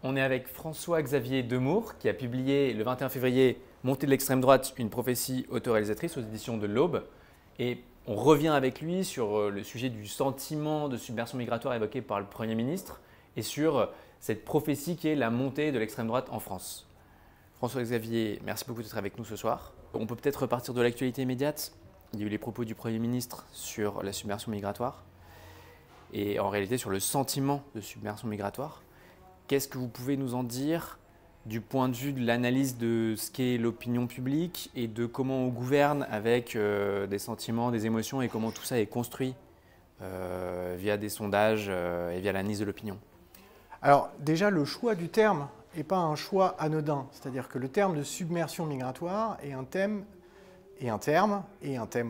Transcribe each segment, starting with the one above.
On est avec François-Xavier Demours qui a publié le 21 février Montée de l'extrême droite, une prophétie autoréalisatrice aux éditions de l'Aube. Et on revient avec lui sur le sujet du sentiment de submersion migratoire évoqué par le Premier ministre et sur cette prophétie qui est la montée de l'extrême droite en France. François-Xavier, merci beaucoup d'être avec nous ce soir. On peut peut-être repartir de l'actualité immédiate. Il y a eu les propos du Premier ministre sur la submersion migratoire et en réalité sur le sentiment de submersion migratoire. Qu'est-ce que vous pouvez nous en dire du point de vue de l'analyse de ce qu'est l'opinion publique et de comment on gouverne avec des sentiments, des émotions et comment tout ça est construit via des sondages et via l'analyse de l'opinion? Alors déjà, le choix du terme n'est pas un choix anodin. C'est-à-dire que le terme de submersion migratoire est un terme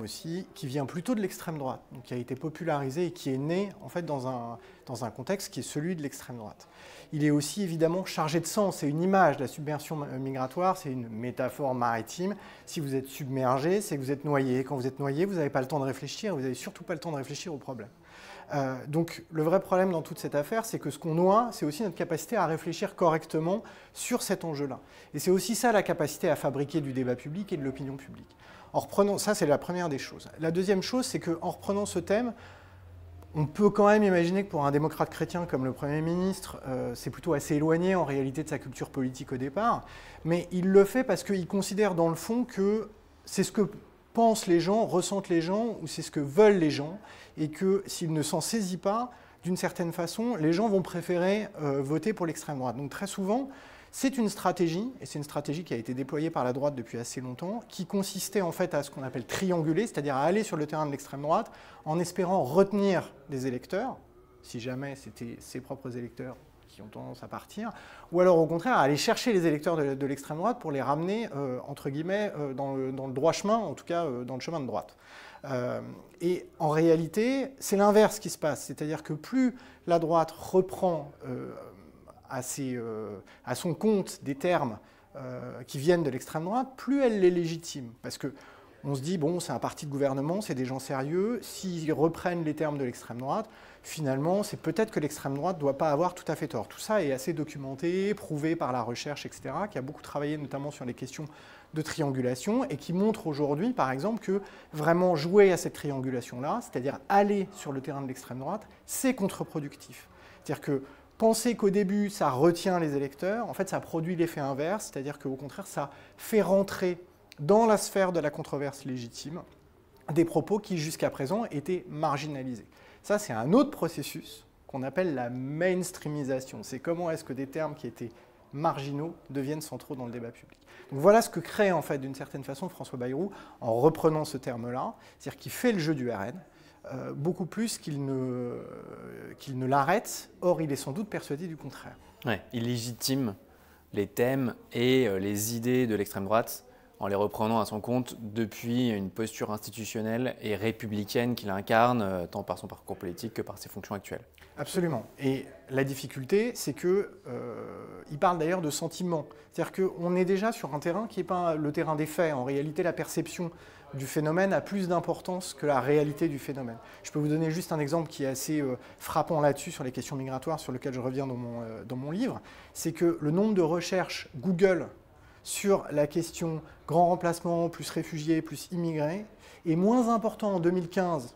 aussi qui vient plutôt de l'extrême droite, donc qui a été popularisé et qui est né en fait dans un contexte qui est celui de l'extrême droite. Il est aussi évidemment chargé de sens, c'est une image, la submersion migratoire, c'est une métaphore maritime. Si vous êtes submergé, c'est que vous êtes noyé. Quand vous êtes noyé, vous n'avez pas le temps de réfléchir, vous n'avez surtout pas le temps de réfléchir au problème. Donc le vrai problème dans toute cette affaire, c'est que ce qu'on noie, c'est aussi notre capacité à réfléchir correctement sur cet enjeu-là. Et c'est aussi ça la capacité à fabriquer du débat public et de l'opinion publique. En reprenant, ça c'est la première des choses. La deuxième chose, c'est qu'en reprenant ce thème, on peut quand même imaginer que pour un démocrate chrétien comme le Premier ministre, c'est plutôt assez éloigné en réalité de sa culture politique au départ, mais il le fait parce qu'il considère dans le fond que c'est ce que pensent les gens, ressentent les gens, ou c'est ce que veulent les gens, et que s'il ne s'en saisit pas, d'une certaine façon, les gens vont préférer voter pour l'extrême droite. Donc très souvent, c'est une stratégie, et c'est une stratégie qui a été déployée par la droite depuis assez longtemps, qui consistait en fait à ce qu'on appelle trianguler, c'est-à-dire à aller sur le terrain de l'extrême droite en espérant retenir des électeurs, si jamais c'était ses propres électeurs qui ont tendance à partir, ou alors au contraire à aller chercher les électeurs de l'extrême droite pour les ramener, entre guillemets, dans le droit chemin, en tout cas dans le chemin de droite. Et en réalité, c'est l'inverse qui se passe, c'est-à-dire que plus la droite reprend à son compte des termes qui viennent de l'extrême droite, plus elle les légitime. Parce qu'on se dit, bon, c'est un parti de gouvernement, c'est des gens sérieux, s'ils reprennent les termes de l'extrême droite, finalement, c'est peut-être que l'extrême droite ne doit pas avoir tout à fait tort. Tout ça est assez documenté, prouvé par la recherche, etc., qui a beaucoup travaillé notamment sur les questions de triangulation et qui montre aujourd'hui, par exemple, que vraiment jouer à cette triangulation-là, c'est-à-dire aller sur le terrain de l'extrême droite, c'est contre-productif. C'est-à-dire que penser qu'au début, ça retient les électeurs, en fait, ça produit l'effet inverse, c'est-à-dire qu'au contraire, ça fait rentrer dans la sphère de la controverse légitime des propos qui, jusqu'à présent, étaient marginalisés. Ça, c'est un autre processus qu'on appelle la mainstreamisation. C'est comment est-ce que des termes qui étaient marginaux deviennent centraux dans le débat public. Donc voilà ce que crée, en fait, d'une certaine façon, François Bayrou, en reprenant ce terme-là, c'est-à-dire qu'il fait le jeu du RN, beaucoup plus qu'il ne l'arrête. Or, il est sans doute persuadé du contraire. Ouais, il légitime les thèmes et les idées de l'extrême droite en les reprenant à son compte depuis une posture institutionnelle et républicaine qu'il incarne, tant par son parcours politique que par ses fonctions actuelles. Absolument. Et la difficulté, c'est qu'il parle d'ailleurs de sentiment. C'est-à-dire qu'on est déjà sur un terrain qui n'est pas le terrain des faits. En réalité, la perception du phénomène a plus d'importance que la réalité du phénomène. Je peux vous donner juste un exemple qui est assez frappant là-dessus, sur les questions migratoires, sur lequel je reviens dans mon livre. C'est que le nombre de recherches Google sur la question grand remplacement, plus réfugiés, plus immigrés, est moins important en 2015,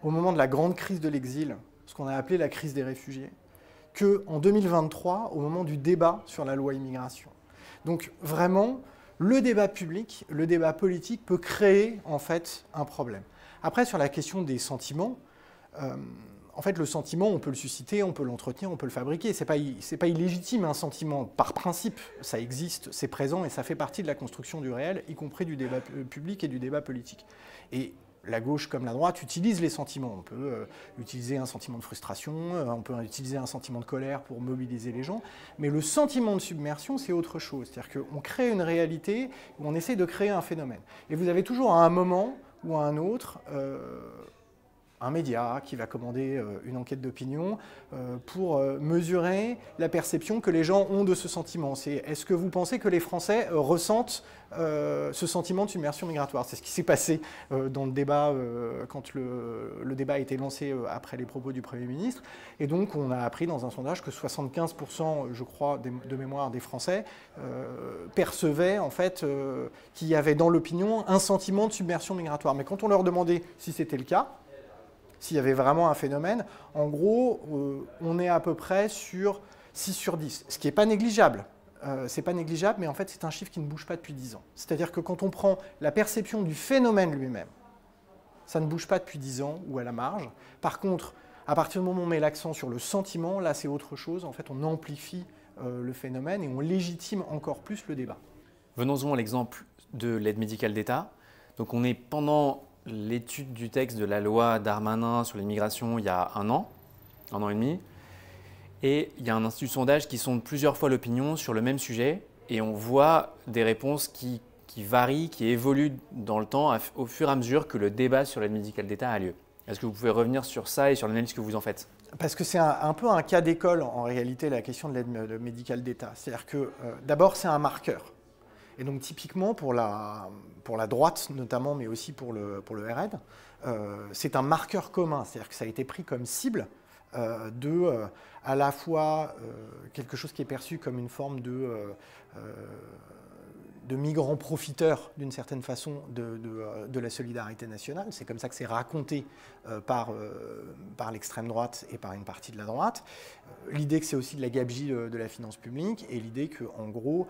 au moment de la grande crise de l'exil, ce qu'on a appelé la crise des réfugiés, qu'en 2023, au moment du débat sur la loi immigration. Donc vraiment, le débat public, le débat politique peut créer en fait un problème. Après, sur la question des sentiments, en fait, le sentiment, on peut le susciter, on peut l'entretenir, on peut le fabriquer. C'est pas illégitime un sentiment par principe. Ça existe, c'est présent et ça fait partie de la construction du réel, y compris du débat public et du débat politique. Et la gauche comme la droite utilisent les sentiments. On peut utiliser un sentiment de frustration, on peut utiliser un sentiment de colère pour mobiliser les gens. Mais le sentiment de submersion, c'est autre chose. C'est-à-dire qu'on crée une réalité où on essaie de créer un phénomène. Et vous avez toujours à un moment ou à un autre un média, qui va commander une enquête d'opinion pour mesurer la perception que les gens ont de ce sentiment. Est-ce que vous pensez que les Français ressentent ce sentiment de submersion migratoire? C'est ce qui s'est passé dans le débat, quand le débat a été lancé après les propos du Premier ministre. Et donc, on a appris dans un sondage que 75%, je crois, de mémoire des Français percevaient en fait qu'il y avait dans l'opinion un sentiment de submersion migratoire. Mais quand on leur demandait si c'était le cas, s'il y avait vraiment un phénomène, en gros, on est à peu près sur 6 sur 10, ce qui n'est pas négligeable. C'est pas négligeable, mais en fait, c'est un chiffre qui ne bouge pas depuis 10 ans. C'est-à-dire que quand on prend la perception du phénomène lui-même, ça ne bouge pas depuis 10 ans ou à la marge. Par contre, à partir du moment où on met l'accent sur le sentiment, là, c'est autre chose. En fait, on amplifie le phénomène et on légitime encore plus le débat. Venons-en à l'exemple de l'aide médicale d'État. Donc, on est pendant l'étude du texte de la loi Darmanin sur l'immigration il y a un an et demi. Et il y a un institut de sondage qui sonde plusieurs fois l'opinion sur le même sujet. Et on voit des réponses qui varient, qui évoluent dans le temps au fur et à mesure que le débat sur l'aide médicale d'État a lieu. Est-ce que vous pouvez revenir sur ça et sur l'analyse que vous en faites? Parce que c'est un peu un cas d'école en réalité, la question de l'aide médicale d'État. C'est-à-dire que d'abord, c'est un marqueur. Et donc typiquement pour la droite notamment, mais aussi pour le RN, c'est un marqueur commun. C'est-à-dire que ça a été pris comme cible à la fois quelque chose qui est perçu comme une forme de migrants profiteurs d'une certaine façon de la solidarité nationale. C'est comme ça que c'est raconté par l'extrême droite et par une partie de la droite. L'idée que c'est aussi de la gabegie de la finance publique et l'idée que, en gros,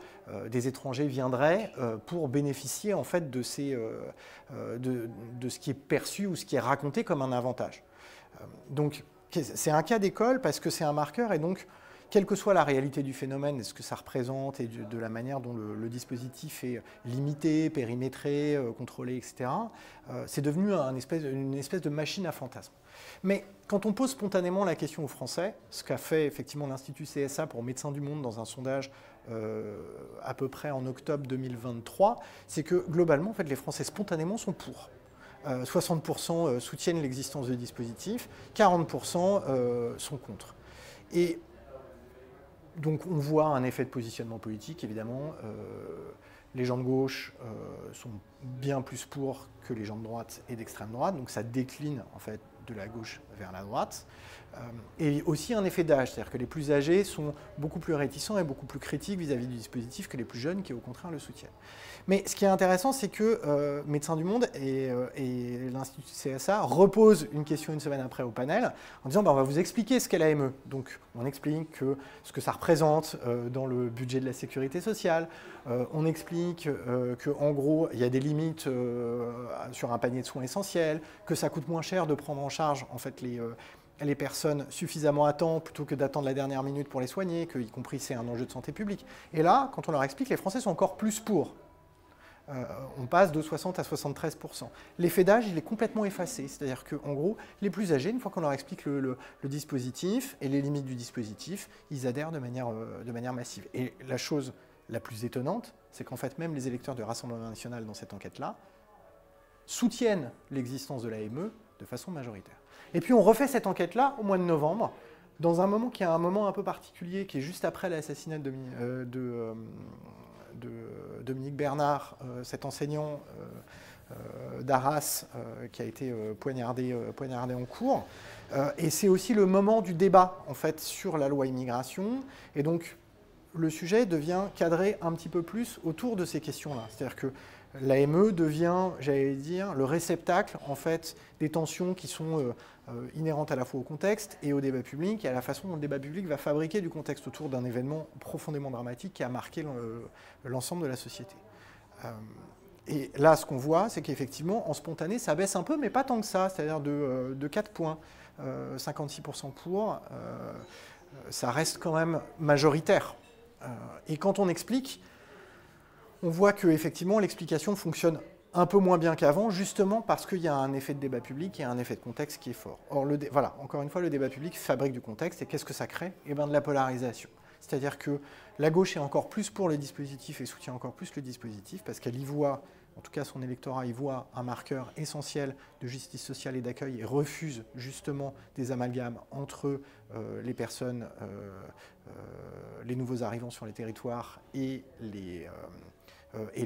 des étrangers viendraient pour bénéficier en fait de ce qui est perçu ou ce qui est raconté comme un avantage. Donc c'est un cas d'école parce que c'est un marqueur et donc quelle que soit la réalité du phénomène et ce que ça représente et de la manière dont le dispositif est limité, périmétré, contrôlé, etc., c'est devenu une espèce de machine à fantasmes. Mais quand on pose spontanément la question aux Français, ce qu'a fait effectivement l'Institut CSA pour Médecins du Monde dans un sondage à peu près en octobre 2023, c'est que globalement, en fait, les Français spontanément sont pour. 60% soutiennent l'existence de dispositifs, 40% sont contre. Et donc on voit un effet de positionnement politique, évidemment. Les gens de gauche sont bien plus pour que les gens de droite et d'extrême droite, donc ça décline en fait de la gauche vers la droite. Et aussi un effet d'âge, c'est-à-dire que les plus âgés sont beaucoup plus réticents et beaucoup plus critiques vis-à-vis du dispositif que les plus jeunes qui au contraire le soutiennent. Mais ce qui est intéressant, c'est que Médecins du Monde et l'Institut CSA reposent une question une semaine après au panel en disant on va vous expliquer ce qu'est l'AME. Donc on explique ce que ça représente dans le budget de la sécurité sociale, on explique qu'en gros il y a des limites sur un panier de soins essentiels, que ça coûte moins cher de prendre en charge en fait les personnes suffisamment à temps plutôt que d'attendre la dernière minute pour les soigner, que y compris c'est un enjeu de santé publique. Et là, quand on leur explique, les Français sont encore plus pour. On passe de 60 à 73%. L'effet d'âge, il est complètement effacé. C'est-à-dire qu'en gros, les plus âgés, une fois qu'on leur explique le dispositif et les limites du dispositif, ils adhèrent de manière massive. Et la chose la plus étonnante, c'est qu'en fait, même les électeurs du Rassemblement national dans cette enquête-là soutiennent l'existence de l'AME de façon majoritaire. Et puis on refait cette enquête-là au mois de novembre, dans un moment qui est un moment un peu particulier, qui est juste après l'assassinat de Dominique Bernard, cet enseignant d'Arras qui a été poignardé en cours. Et c'est aussi le moment du débat en fait, sur la loi immigration. Et donc le sujet devient cadré un petit peu plus autour de ces questions-là. C'est-à-dire que l'AME devient, j'allais dire, le réceptacle en fait, des tensions qui sont inhérentes à la fois au contexte et au débat public, et à la façon dont le débat public va fabriquer du contexte autour d'un événement profondément dramatique qui a marqué l'ensemble de la société. Et là, ce qu'on voit, c'est qu'effectivement, en spontané, ça baisse un peu, mais pas tant que ça, c'est-à-dire de 4 points. 56% pour, ça reste quand même majoritaire. Et quand on explique, on voit qu'effectivement, l'explication fonctionne un peu moins bien qu'avant, justement parce qu'il y a un effet de débat public et un effet de contexte qui est fort. Or, voilà, encore une fois, le débat public fabrique du contexte, et qu'est-ce que ça crée? Eh bien, de la polarisation. C'est-à-dire que la gauche est encore plus pour le dispositif et soutient encore plus le dispositif, parce qu'elle y voit en tout cas son électorat y voit un marqueur essentiel de justice sociale et d'accueil et refuse justement des amalgames entre les personnes, les nouveaux arrivants sur les territoires et les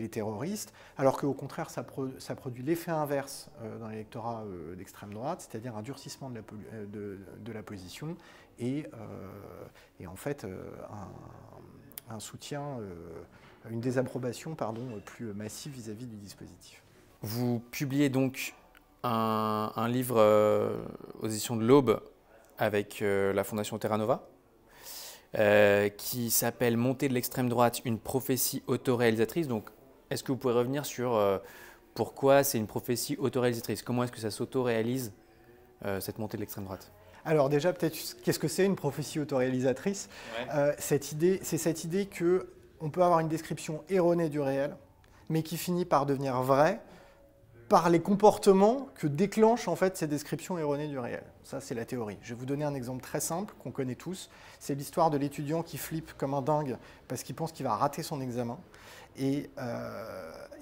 terroristes, alors qu'au contraire, ça produit l'effet inverse dans l'électorat d'extrême droite, c'est-à-dire un durcissement de la position et en fait un soutien, une désapprobation plus massive vis-à-vis du dispositif. Vous publiez donc un livre aux éditions de l'Aube avec la Fondation Terra Nova, qui s'appelle « Montée de l'extrême droite, une prophétie autoréalisatrice ». Donc, est-ce que vous pouvez revenir sur pourquoi c'est une prophétie autoréalisatrice? Comment est-ce que ça s'autoréalise, cette montée de l'extrême droite? Alors déjà, peut-être, qu'est-ce que c'est une prophétie autoréalisatrice? C'est cette idée qu'on peut avoir une description erronée du réel, mais qui finit par devenir vraie par les comportements que déclenchent en fait ces descriptions erronées du réel. Ça, c'est la théorie. Je vais vous donner un exemple très simple qu'on connaît tous. C'est l'histoire de l'étudiant qui flippe comme un dingue parce qu'il pense qu'il va rater son examen. Et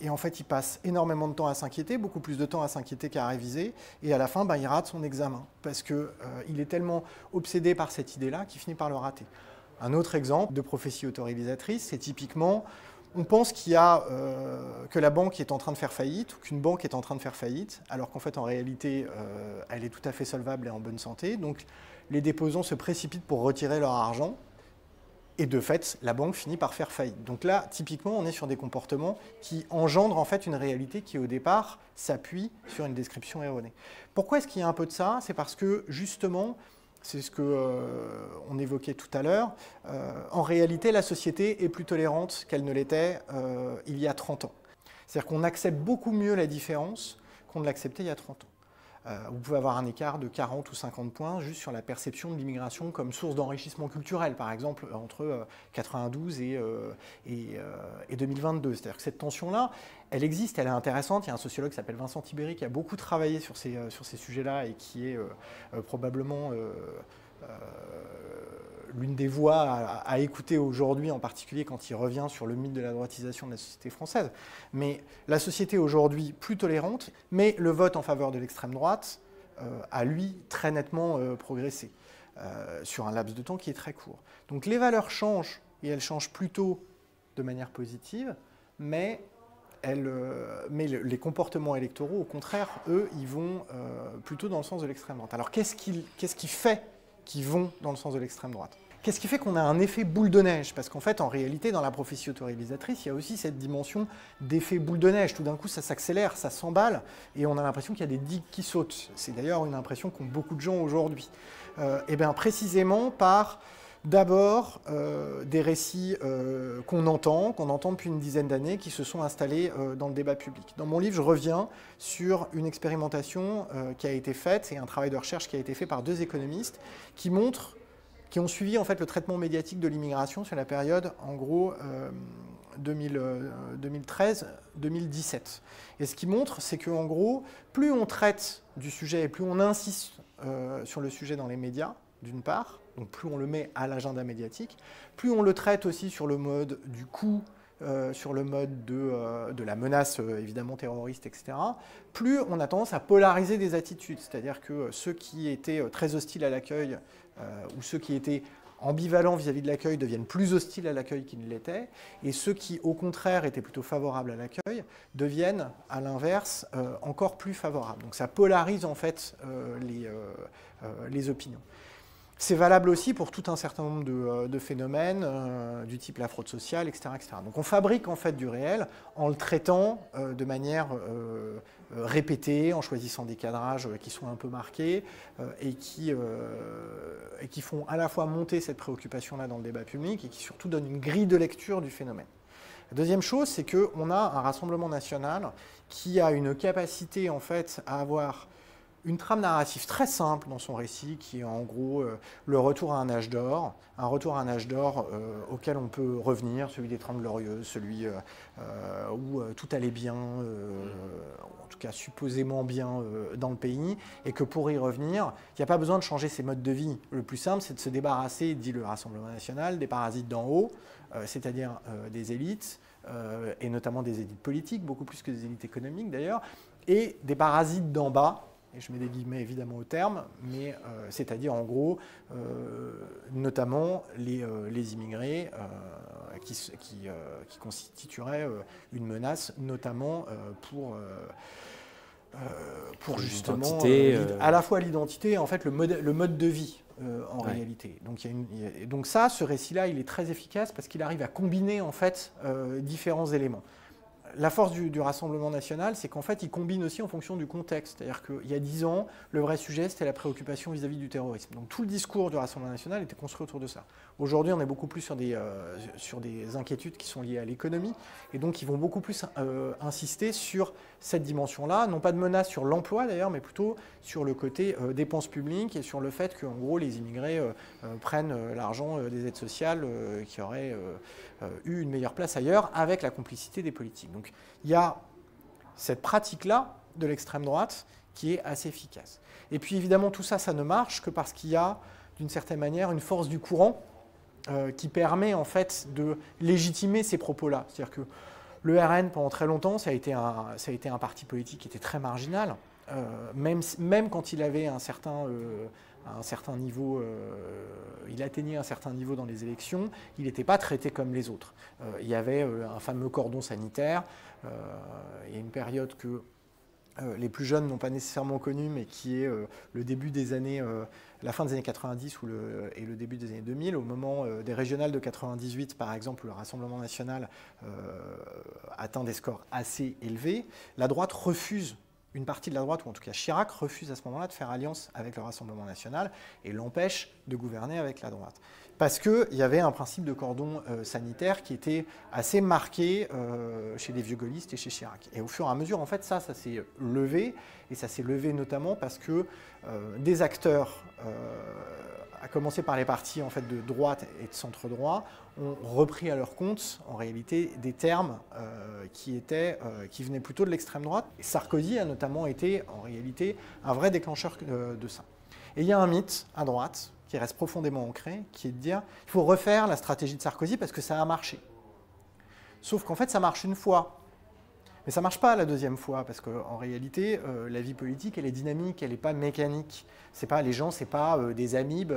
en fait, il passe énormément de temps à s'inquiéter, beaucoup plus de temps à s'inquiéter qu'à réviser. Et à la fin, il rate son examen parce qu'il est tellement obsédé par cette idée-là qu'il finit par le rater. Un autre exemple de prophétie autoréalisatrice, c'est typiquement... On pense que la banque est en train de faire faillite ou qu'une banque est en train de faire faillite, alors qu'en fait, en réalité, elle est tout à fait solvable et en bonne santé. Donc, les déposants se précipitent pour retirer leur argent et de fait, la banque finit par faire faillite. Donc là, typiquement, on est sur des comportements qui engendrent en fait une réalité qui, au départ, s'appuie sur une description erronée. Pourquoi est-ce qu'il y a un peu de ça? C'est parce que, justement, c'est ce qu'on évoquait tout à l'heure. En réalité, la société est plus tolérante qu'elle ne l'était il y a 30 ans. C'est-à-dire qu'on accepte beaucoup mieux la différence qu'on ne l'acceptait il y a 30 ans. Vous pouvez avoir un écart de 40 ou 50 points juste sur la perception de l'immigration comme source d'enrichissement culturel, par exemple, entre 92 et 2022. C'est-à-dire que cette tension-là, elle existe, elle est intéressante. Il y a un sociologue qui s'appelle Vincent Tibéri qui a beaucoup travaillé sur ces sujets-là et qui est probablement l'une des voix à écouter aujourd'hui, en particulier quand il revient sur le mythe de la droitisation de la société française. Mais la société aujourd'hui plus tolérante, mais le vote en faveur de l'extrême droite a, lui, très nettement progressé sur un laps de temps qui est très court. Donc les valeurs changent, et elles changent plutôt de manière positive, mais les comportements électoraux, au contraire, eux, ils vont plutôt dans le sens de l'extrême droite. Alors qu'est-ce qui fait qu'ils vont dans le sens de l'extrême droite? Qu'est-ce qui fait qu'on a un effet boule de neige? Parce qu'en fait, en réalité, dans la prophétie autoréalisatrice, il y a aussi cette dimension d'effet boule de neige. Tout d'un coup, ça s'accélère, ça s'emballe, et on a l'impression qu'il y a des digues qui sautent. C'est d'ailleurs une impression qu'ont beaucoup de gens aujourd'hui. Et bien précisément par... D'abord, des récits qu'on entend depuis une dizaine d'années, qui se sont installés dans le débat public. Dans mon livre, je reviens sur une expérimentation qui a été faite et un travail de recherche qui a été fait par 2 économistes qui ont suivi en fait le traitement médiatique de l'immigration sur la période, en gros, 2013-2017. Et ce qui montre, c'est qu'en gros, plus on traite du sujet et plus on insiste sur le sujet dans les médias, d'une part, donc plus on le met à l'agenda médiatique, plus on le traite aussi sur le mode du coup, sur le mode de la menace évidemment terroriste, etc., plus on a tendance à polariser des attitudes. C'est-à-dire que ceux qui étaient très hostiles à l'accueil ou ceux qui étaient ambivalents vis-à-vis de l'accueil deviennent plus hostiles à l'accueil qu'ils ne l'étaient, et ceux qui, au contraire, étaient plutôt favorables à l'accueil deviennent, à l'inverse, encore plus favorables. Donc ça polarise en fait les opinions. C'est valable aussi pour tout un certain nombre de phénomènes du type la fraude sociale, etc., etc. Donc on fabrique en fait du réel en le traitant de manière répétée, en choisissant des cadrages qui sont un peu marqués et qui font à la fois monter cette préoccupation-là dans le débat public et qui surtout donnent une grille de lecture du phénomène. La deuxième chose, c'est qu'on a un Rassemblement national qui a une capacité en fait à avoir une trame narrative très simple dans son récit qui est en gros le retour à un âge d'or, auquel on peut revenir, celui des Trente Glorieuses, celui où tout allait bien, en tout cas supposément bien dans le pays, et que pour y revenir, il n'y a pas besoin de changer ses modes de vie. Le plus simple, c'est de se débarrasser, dit le Rassemblement national, des parasites d'en haut, c'est-à-dire des élites, et notamment des élites politiques, beaucoup plus que des élites économiques d'ailleurs, et des parasites d'en bas, et je mets des guillemets évidemment au terme, mais c'est-à-dire en gros, notamment les immigrés qui constitueraient une menace, notamment pour justement à la fois l'identité et en fait le mode de vie en réalité. Donc, donc ça, ce récit-là, il est très efficace parce qu'il arrive à combiner en fait différents éléments. La force du Rassemblement national, c'est qu'en fait, il combine aussi en fonction du contexte. C'est-à-dire qu'il y a 10 ans, le vrai sujet, c'était la préoccupation vis-à-vis du terrorisme. Donc tout le discours du Rassemblement national était construit autour de ça. Aujourd'hui, on est beaucoup plus sur des inquiétudes qui sont liées à l'économie. Et donc, ils vont beaucoup plus insister sur cette dimension-là. Non pas de menace sur l'emploi, d'ailleurs, mais plutôt sur le côté dépenses publiques et sur le fait qu'en gros, les immigrés prennent l'argent des aides sociales qui auraient eu une meilleure place ailleurs avec la complicité des politiques. Donc il y a cette pratique-là de l'extrême droite qui est assez efficace. Et puis évidemment tout ça, ça ne marche que parce qu'il y a d'une certaine manière une force du courant qui permet en fait de légitimer ces propos-là. C'est-à-dire que le RN pendant très longtemps, ça a été un parti politique qui était très marginal, même quand il avait un certain niveau, il atteignait un certain niveau dans les élections, il n'était pas traité comme les autres. Il y avait un fameux cordon sanitaire, il y a une période que les plus jeunes n'ont pas nécessairement connue, mais qui est le début des années, la fin des années 90 et le début des années 2000, au moment des régionales de 98, par exemple, le Rassemblement national atteint des scores assez élevés. La droite refuse. Une partie de la droite, ou en tout cas Chirac, refuse à ce moment-là de faire alliance avec le Rassemblement national et l'empêche de gouverner avec la droite. Parce qu'il y avait un principe de cordon sanitaire qui était assez marqué chez les vieux gaullistes et chez Chirac. Et au fur et à mesure, en fait, ça s'est levé, et ça s'est levé notamment parce que des acteurs, à commencer par les partis en fait, de droite et de centre-droit, ont repris à leur compte, en réalité, des termes qui venaient plutôt de l'extrême droite. Et Sarkozy a notamment été, en réalité, un vrai déclencheur de ça. Et il y a un mythe à droite qui reste profondément ancré, qui est de dire qu'il faut refaire la stratégie de Sarkozy parce que ça a marché. Sauf qu'en fait, ça marche une fois. Mais ça ne marche pas la deuxième fois, parce qu'en réalité, la vie politique, elle est dynamique, elle n'est pas mécanique. Les gens, ce n'est pas des amibes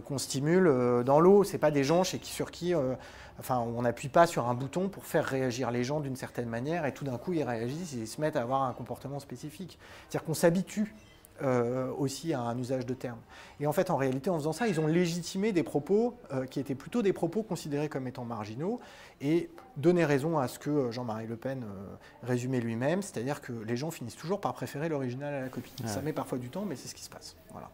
qu'on stimule dans l'eau, ce n'est pas des gens sur qui on n'appuie pas sur un bouton pour faire réagir les gens d'une certaine manière, et tout d'un coup, ils réagissent et ils se mettent à avoir un comportement spécifique. C'est-à-dire qu'on s'habitue aussi à un usage de termes. Et en fait, en réalité, en faisant ça, ils ont légitimé des propos qui étaient plutôt des propos considérés comme étant marginaux et donné raison à ce que Jean-Marie Le Pen résumait lui-même, c'est-à-dire que les gens finissent toujours par préférer l'original à la copie. Ouais. Ça met parfois du temps, mais c'est ce qui se passe. Voilà.